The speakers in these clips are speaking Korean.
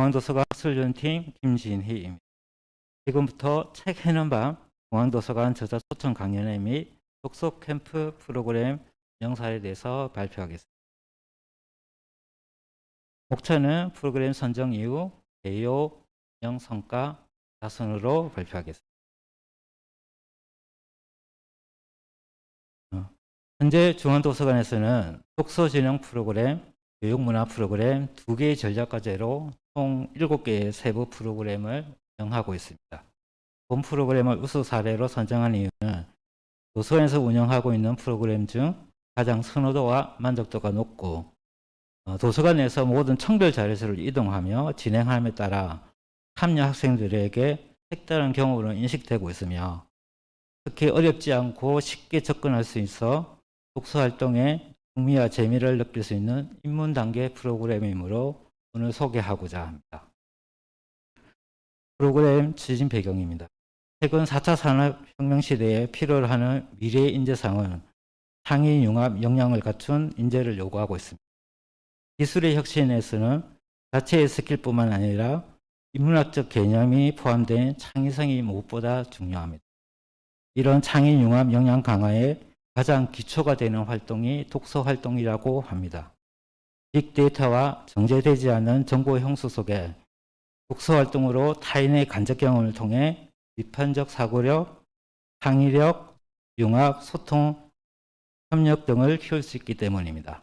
중앙도서관 학술위원팀 김진희입니다. 지금부터 책 해는 밤 중앙도서관 저자 초청 강연회 및 독서 캠프 프로그램 영상에 대해서 발표하겠습니다. 목차는 프로그램 선정 이후 개요, 성과, 자선으로 발표하겠습니다. 현재 중앙도서관에서는 독서진흥 프로그램, 교육문화 프로그램 2개의 전략과제로 총 7개의 세부 프로그램을 운영하고 있습니다. 본 프로그램을 우수 사례로 선정한 이유는 도서관에서 운영하고 있는 프로그램 중 가장 선호도와 만족도가 높고 도서관 내에서 모든 청별 자료실을 이동하며 진행함에 따라 참여 학생들에게 색다른 경험으로 인식되고 있으며 특히 어렵지 않고 쉽게 접근할 수 있어 독서활동에 흥미와 재미를 느낄 수 있는 입문 단계 프로그램이므로 오늘 소개하고자 합니다. 프로그램 추진 배경입니다. 최근 4차 산업혁명 시대에 필요로 하는 미래의 인재상은 창의 융합 역량을 갖춘 인재를 요구하고 있습니다. 기술의 혁신에서는 자체의 스킬뿐만 아니라 인문학적 개념이 포함된 창의성이 무엇보다 중요합니다. 이런 창의 융합 역량 강화에 가장 기초가 되는 활동이 독서 활동이라고 합니다. 빅데이터와 정제되지 않은 정보 형수 속에 독서 활동으로 타인의 간접 경험을 통해 비판적 사고력, 창의력, 융합, 소통, 협력 등을 키울 수 있기 때문입니다.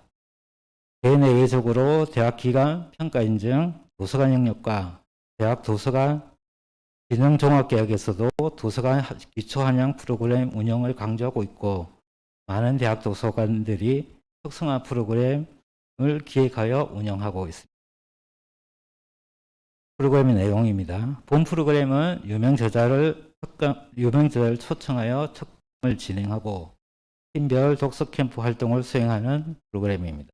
대내외적으로 대학기관 평가 인증, 도서관 영역과 대학 도서관 진흥종합계약에서도 도서관 기초한양 프로그램 운영을 강조하고 있고 많은 대학 도서관들이 특성화 프로그램을 기획하여 운영하고 있습니다. 프로그램의 내용입니다. 본 프로그램은 유명 저자를 초청하여 특강을 진행하고 팀별 독서 캠프 활동을 수행하는 프로그램입니다.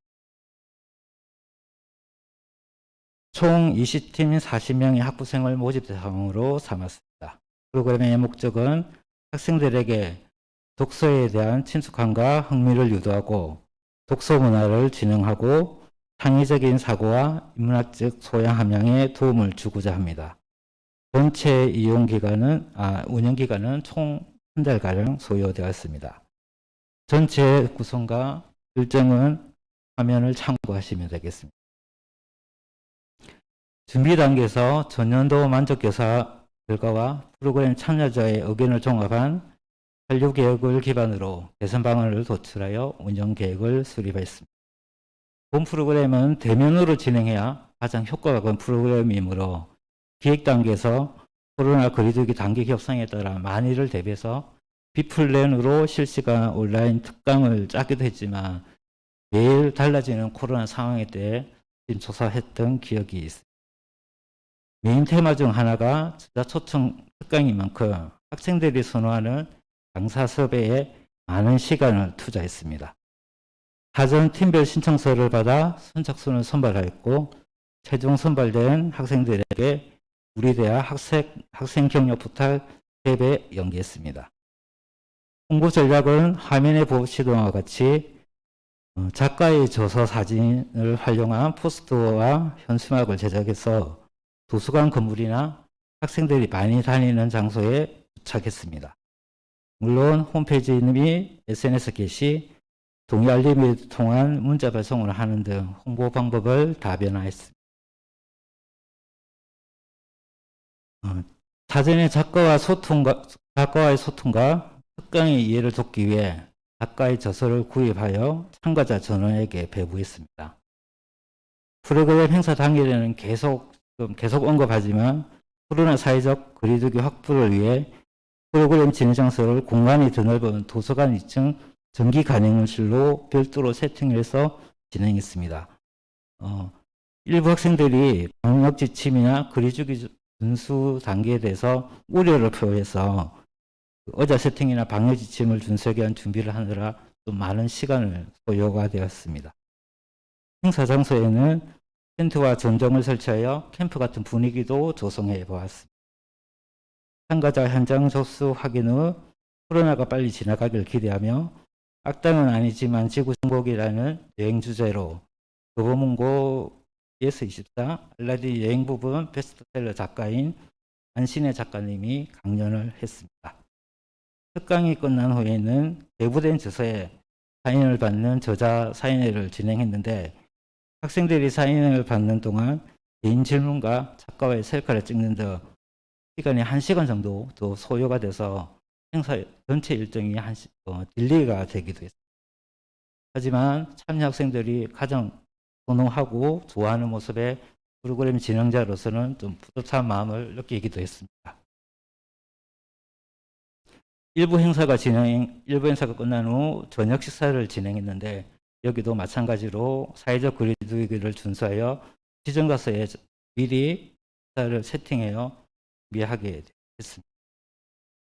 총 20팀 40명의 학부생을 모집 대상으로 삼았습니다. 프로그램의 목적은 학생들에게 독서에 대한 친숙함과 흥미를 유도하고 독서 문화를 진흥하고 창의적인 사고와 인문학적 소양 함양에 도움을 주고자 합니다. 전체 운영 기간은 총 한 달가량 소요되었습니다. 전체 구성과 일정은 화면을 참고하시면 되겠습니다. 준비 단계에서 전년도 만족교사 결과와 프로그램 참여자의 의견을 종합한 한류 계획을 기반으로 개선 방안을 도출하여 운영 계획을 수립했습니다. 본 프로그램은 대면으로 진행해야 가장 효과가 큰 프로그램이므로 기획 단계에서 코로나 거리두기 단계 격상에 따라 만일을 대비해서 비플랜으로 실시간 온라인 특강을 짜기도 했지만 매일 달라지는 코로나 상황에 대해 조사했던 기억이 있습니다. 메인 테마 중 하나가 저자 초청 특강인 만큼 학생들이 선호하는 강사 섭외에 많은 시간을 투자했습니다. 사전 팀별 신청서를 받아 선착순을 선발하였고 최종 선발된 학생들에게 우리 대학 학생 경력 부탁 3배 연기했습니다. 홍보 전략은 화면에 보시던 것과 같이 작가의 저서 사진을 활용한 포스터와 현수막을 제작해서 도서관 건물이나 학생들이 많이 다니는 장소에 부착했습니다. 물론 홈페이지 및 SNS 게시, 동의 알림을 통한 문자 발송을 하는 등 홍보 방법을 다변화했습니다. 사전에 작가와의 소통과 특강의 이해를 돕기 위해 작가의 저서를 구입하여 참가자 전원에게 배부했습니다. 프로그램 행사 당일에는 계속 언급하지만 코로나 사회적 거리두기 확보를 위해 프로그램 진행 장소를 공간이 드넓은 도서관 2층 전기 간행실로 별도로 세팅해서 진행했습니다. 일부 학생들이 방역 지침이나 거리두기 준수 단계에 대해서 우려를 표해서 의자 세팅이나 방역 지침을 준수하기 위한 준비를 하느라 좀 많은 시간을 소요가 되었습니다. 행사 장소에는 텐트와 전정을 설치하여 캠프 같은 분위기도 조성해 보았습니다. 참가자 현장 접수 확인 후 코로나가 빨리 지나가길 기대하며 악당은 아니지만 지구 정복이라는 여행 주제로 교보문고 BS24 알라딘 여행 부분 베스트셀러 작가인 안신혜 작가님이 강연을 했습니다. 특강이 끝난 후에는 배부된 저서에 사인을 받는 저자 사인회를 진행했는데 학생들이 사인을 받는 동안 개인 질문과 작가와의 셀카를 찍는 등 시간이 1시간 정도 더 소요가 돼서 행사 전체 일정이 딜레이가 되기도 했습니다. 하지만 참여 학생들이 가장 선호하고 좋아하는 모습에 프로그램 진행자로서는 좀 뿌듯한 마음을 느끼기도 했습니다. 일부 행사가 끝난 후 저녁 식사를 진행했는데 여기도 마찬가지로 사회적 거리두기를 준수하여 지정가서에 미리 식사를 세팅하여 준비하게 됐습니다.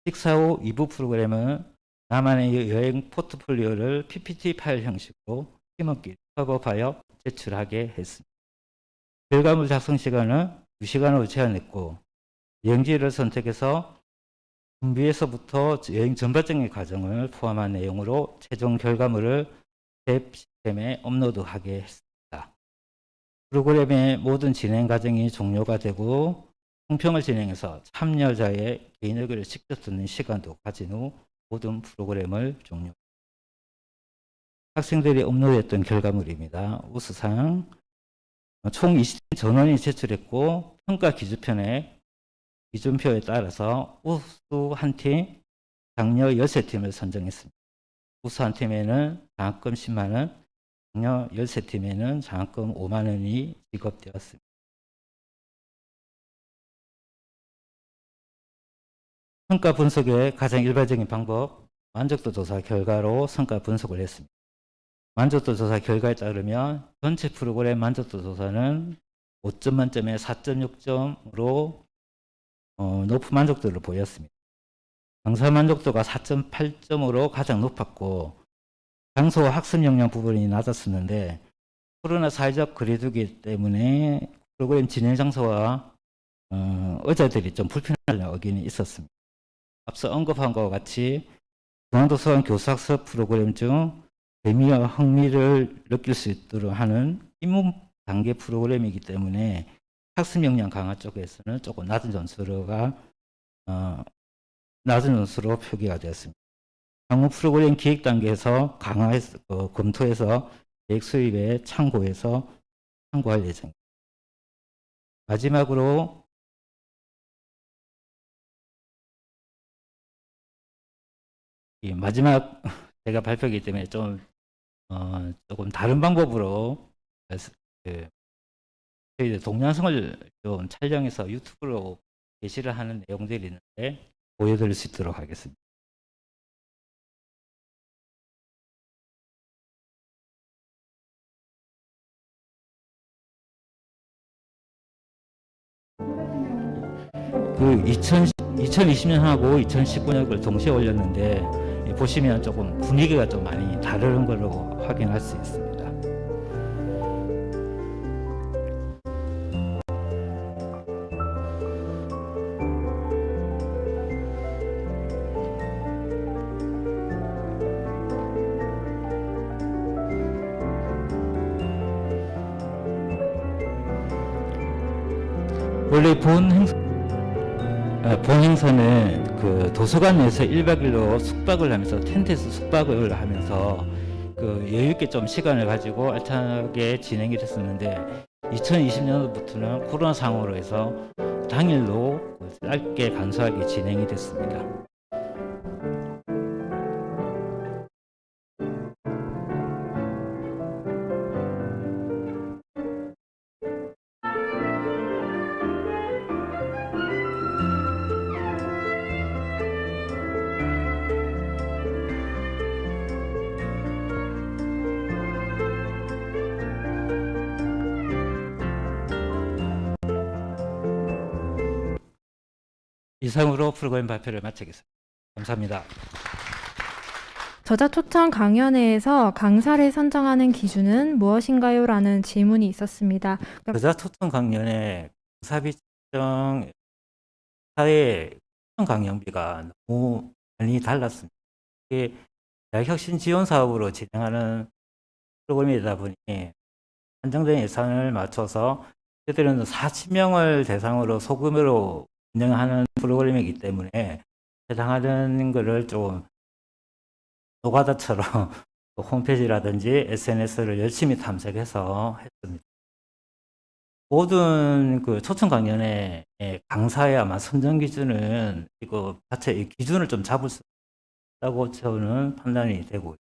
식사 후 2부 프로그램은 나만의 여행 포트폴리오를 PPT 파일 형식으로 팀원끼리 작업하여 제출하게 했습니다. 결과물 작성 시간은 2시간으로 제한했고 여행지를 선택해서 준비에서부터 여행 전반적인 과정을 포함한 내용으로 최종 결과물을 웹 시스템에 업로드하게 했습니다. 프로그램의 모든 진행 과정이 종료가 되고 총평을 진행해서 참여자의 개인 의견을 직접 듣는 시간도 가진 후 모든 프로그램을 종료. 학생들이 업로드했던 결과물입니다. 우수상 총 20팀 전원이 제출했고 평가 기준표에 따라서 우수 한 팀, 장려 13팀을 선정했습니다. 우수 한 팀에는 장학금 10만 원, 장려 13팀에는 장학금 5만 원이 지급되었습니다. 성과 분석의 가장 일반적인 방법, 만족도 조사 결과로 성과 분석을 했습니다. 만족도 조사 결과에 따르면 전체 프로그램 만족도 조사는 5점 만점에 4.6점으로 높은 만족도를 보였습니다. 강사 만족도가 4.8점으로 가장 높았고 장소 학습 역량 부분이 낮았었는데 코로나 사회적 거리두기 때문에 프로그램 진행 장소와 의자들이 좀 불편한 의견이 있었습니다. 앞서 언급한 것과 같이 중앙도서관 교수학습 프로그램 중 재미와 흥미를 느낄 수 있도록 하는 입문 단계 프로그램이기 때문에 학습 역량 강화 쪽에서는 조금 낮은 점수로 표기가 되었습니다. 향후 프로그램 기획 단계에서 검토해서 계획 수립에 참고할 예정입니다. 마지막으로 마지막 제가 발표이기 때문에 조금 다른 방법으로 저희들 동영상을 좀 촬영해서 유튜브로 게시를 하는 내용들이 있는데 보여드릴 수 있도록 하겠습니다. 그 2020년하고 2019년을 동시에 올렸는데 보시면 조금 분위기가 좀 많이 다른 걸로 확인할 수 있습니다. 원래 본 행사는 그 도서관에서 1박 2일로 숙박을 하면서 텐트에서 숙박을 하면서 그 여유있게 좀 시간을 가지고 알차게 진행이 됐었는데 2020년부터는 코로나 상황으로 해서 당일로 짧게 간소하게 진행이 됐습니다. 이상으로 프로그램 발표를 마치겠습니다. 감사합니다. 저자 초청 강연회에서 강사를 선정하는 기준은 무엇인가요? 라는 질문이 있었습니다. 저자 초청 강연의 강사비 측정 사회 초청 강연비가 너무 많이 달랐습니다. 이게 대학혁신 지원 사업으로 진행하는 프로그램이다 보니 한정된 예산을 맞춰서 저희들은 40명을 대상으로 소규모로 운영하는 프로그램이기 때문에 해당하는 거를 좀 노가다처럼 홈페이지라든지 SNS를 열심히 탐색해서 했습니다. 모든 그 초청 강연의 강사의 아마 선정 기준은 이거 자체 이 기준을 좀 잡을 수 있다고 저는 판단이 되고